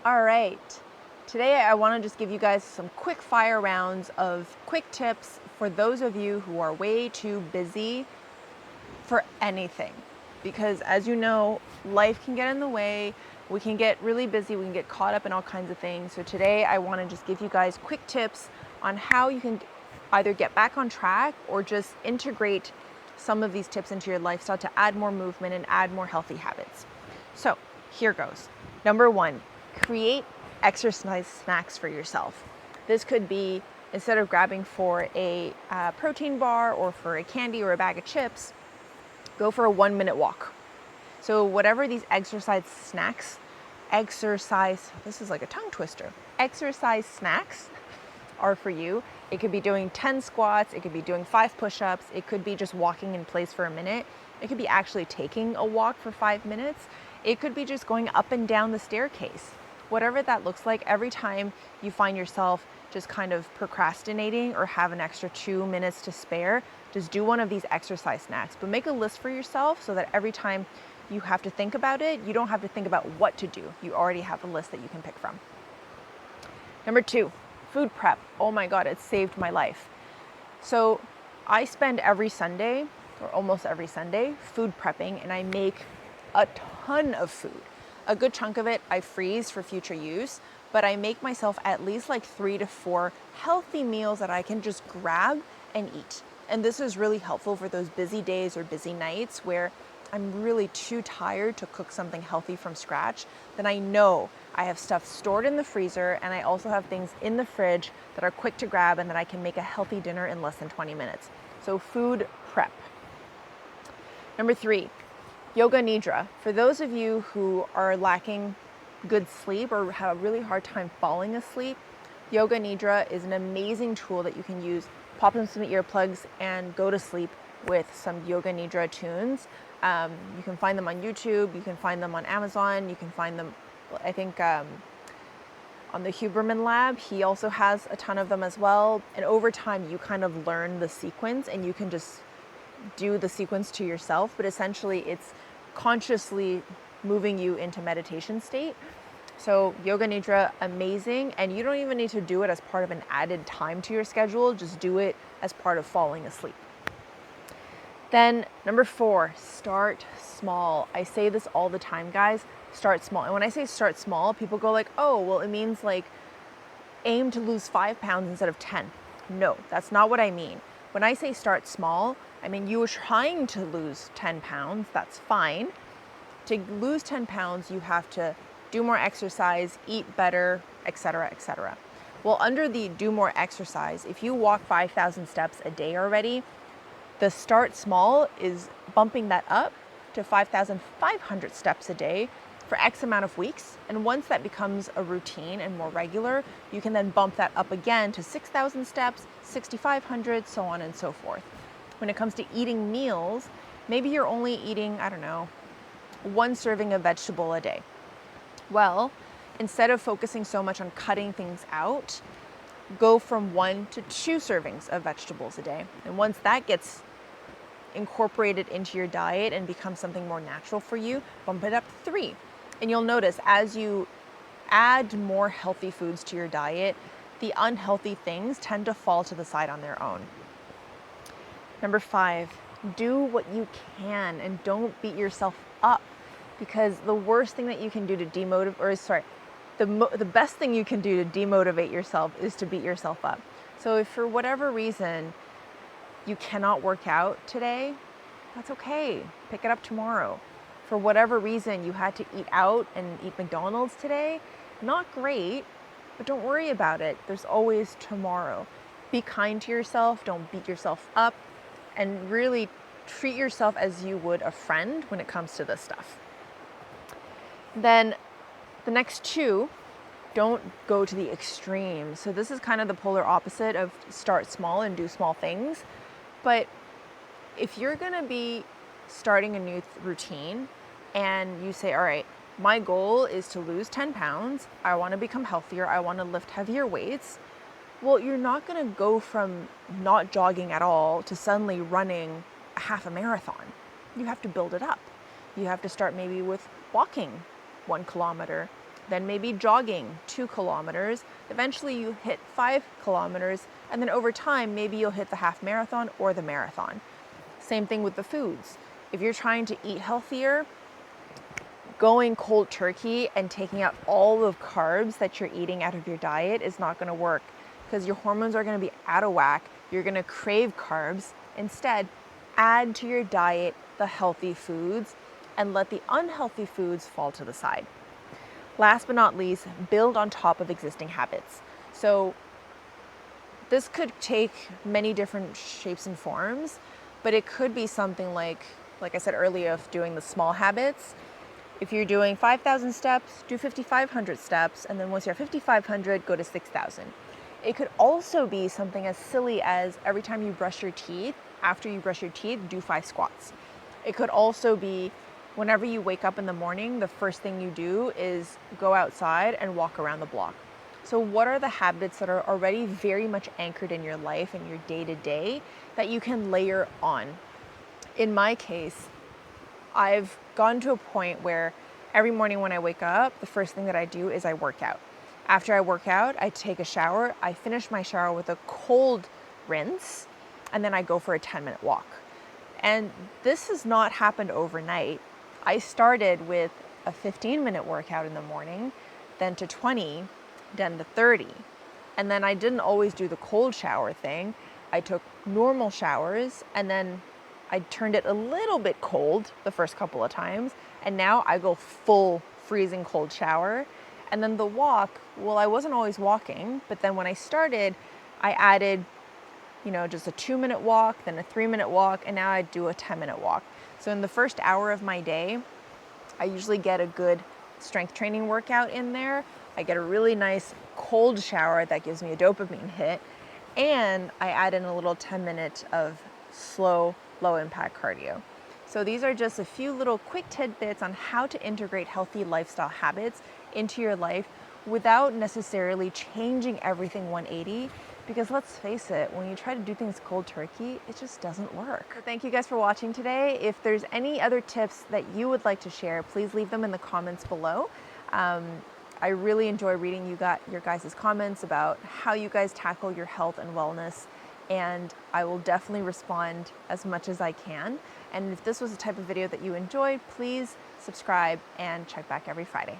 All right. Today I want to just give you guys some quick fire rounds of quick tips for those of you who are way too busy for anything. Because as you know, life can get in the way. We can get really busy. We can get caught up in all kinds of things. So today I want to just give you guys quick tips on how you can either get back on track or just integrate some of these tips into your lifestyle to add more movement and add more healthy habits. So here goes. Number one, create exercise snacks for yourself. This could be, instead of grabbing for a protein bar or for a candy or a bag of chips, go for a 1 minute walk. So whatever these exercise snacks, this is like a tongue twister, exercise snacks are for you. It could be doing 10 squats, it could be doing 5 push-ups, it could be just walking in place for a minute, it could be actually taking a walk for 5 minutes, it could be just going up and down the staircase. Whatever that looks like, every time you find yourself just kind of procrastinating or have an extra 2 minutes to spare, just do one of these exercise snacks. But make a list for yourself so that every time you have to think about it, you don't have to think about what to do. You already have a list that you can pick from. Number two, food prep. Oh my God, it saved my life. So I spend every Sunday, or almost every Sunday, food prepping, and I make a ton of food. A good chunk of it I freeze for future use, but I make myself at least like 3 to 4 healthy meals that I can just grab and eat. And this is really helpful for those busy days or busy nights where I'm really too tired to cook something healthy from scratch. Then I know I have stuff stored in the freezer, and I also have things in the fridge that are quick to grab and that I can make a healthy dinner in less than 20 minutes. So food prep. Number three, yoga nidra. For those of you who are lacking good sleep or have a really hard time falling asleep, yoga nidra is an amazing tool that you can use. Pop in some earplugs and go to sleep with some yoga nidra tunes. You can find them on YouTube, you can find them on Amazon, you can find them, I think, on the Huberman Lab. He also has a ton of them as well. And over time, you kind of learn the sequence and you can just do the sequence to yourself. But essentially, it's consciously moving you into meditation state. So yoga nidra, amazing. And you don't even need to do it as part of an added time to your schedule. Just do it as part of falling asleep. Then number four, start small. I say this all the time, guys, start small. And when I say start small, people go like, oh, well, it means like aim to lose 5 pounds instead of 10. No, that's not what I mean. When I say start small, I mean, you are trying to lose 10 pounds, that's fine. To lose 10 pounds, you have to do more exercise, eat better, etc., etc. Well, under the do more exercise, if you walk 5,000 steps a day already, the start small is bumping that up to 5,500 steps a day for X amount of weeks. And once that becomes a routine and more regular, you can then bump that up again to 6,000 steps, 6,500, so on and so forth. When it comes to eating meals, maybe you're only eating, I don't know, 1 serving of vegetable a day. Well, instead of focusing so much on cutting things out, go from 1 to 2 servings of vegetables a day. And once that gets incorporated into your diet and becomes something more natural for you, bump it up to 3. And you'll notice as you add more healthy foods to your diet, the unhealthy things tend to fall to the side on their own. Number 5, do what you can and don't beat yourself up, because the worst thing that you can do to the best thing you can do to demotivate yourself is to beat yourself up. So if for whatever reason you cannot work out today, that's okay. Pick it up tomorrow. For whatever reason you had to eat out and eat McDonald's today, not great, but don't worry about it. There's always tomorrow. Be kind to yourself, don't beat yourself up, and really treat yourself as you would a friend when it comes to this stuff. Then the next 2, don't go to the extreme. So this is kind of the polar opposite of start small and do small things. But if you're gonna be starting a new routine and you say, all right, my goal is to lose 10 pounds, I wanna become healthier, I wanna lift heavier weights, well, you're not gonna go from not jogging at all to suddenly running a half a marathon. You have to build it up. You have to start maybe with walking 1 kilometer, then maybe jogging 2 kilometers. Eventually you hit 5 kilometers, and then over time, maybe you'll hit the half marathon or the marathon. Same thing with the foods. If you're trying to eat healthier, going cold turkey and taking out all of carbs that you're eating out of your diet is not gonna work, because your hormones are gonna be out of whack. You're gonna crave carbs. Instead, add to your diet the healthy foods and let the unhealthy foods fall to the side. Last but not least, build on top of existing habits. So this could take many different shapes and forms, but it could be something like I said earlier, of doing the small habits. If you're doing 5,000 steps, do 5,500 steps, and then once you're 5,500, go to 6,000. It could also be something as silly as every time you brush your teeth, after you brush your teeth, do 5 squats. It could also be whenever you wake up in the morning, the first thing you do is go outside and walk around the block. So what are the habits that are already very much anchored in your life and your day-to-day that you can layer on? In my case, I've gotten to a point where every morning when I wake up, the first thing that I do is I work out. After I work out, I take a shower. I finish my shower with a cold rinse, and then I go for a 10-minute walk. And this has not happened overnight. I started with a 15-minute workout in the morning, then to 20, then to 30. And then I didn't always do the cold shower thing. I took normal showers, and then I turned it a little bit cold the first couple of times. And now I go full freezing cold shower. And then the walk, well, I wasn't always walking, but then when I started, I added just a 2-minute walk, then a 3-minute walk, and now I do a 10-minute walk. So in the first hour of my day, I usually get a good strength training workout in there. I get a really nice cold shower that gives me a dopamine hit, and I add in a little 10-minute of slow, low impact cardio. So these are just a few little quick tidbits on how to integrate healthy lifestyle habits into your life without necessarily changing everything 180. Because let's face it, when you try to do things cold turkey, it just doesn't work. So thank you guys for watching today. If there's any other tips that you would like to share, please leave them in the comments below. I really enjoy reading your guys' comments about how you guys tackle your health and wellness, and I will definitely respond as much as I can. And if this was a type of video that you enjoyed, please subscribe and check back every Friday.